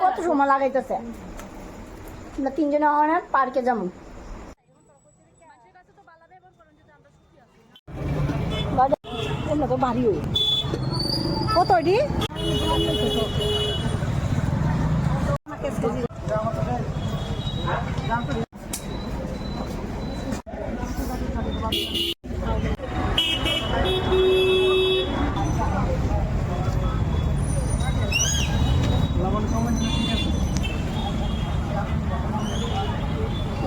কত সময় লাগাইতেছে? তিনজনে অনেক পার্কে যাবো। তো বাড়ি হই কত এটি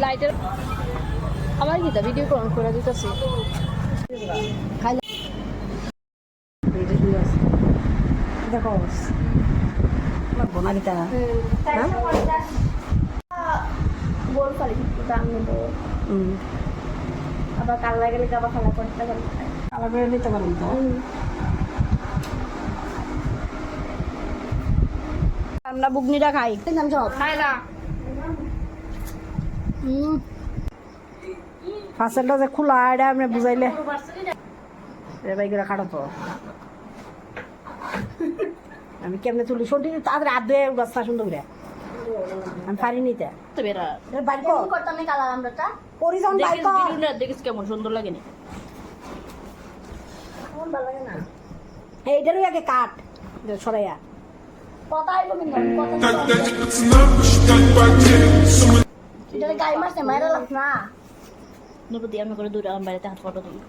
লাইটের আমার কি ভিডিও করে দিতেছি দেখো বোনারিতা বল পারি দাম নেব আবার কালার গেলে আবার খালা করতে পারি কালার করে নিতে পারবো তো আমরা বুগনিটা খাই নাম সব খাই না ফাঁসেলটা যে খোলা এটা আপনি বুঝাইলে রে ভাই করে খাটো তো আমি কেমনে তুলি শুনটি তাদের হাত ধুয়ে গাছটা সুন্দর করে আমি পারি নিতে কেমন সুন্দর লাগে না এইটারই আগে কাঠ সরাইয়া গাই মারছে মায়েরা লাগ না নবদি আমি করে দূরে আমার বাড়িতে হাত ফটো দিই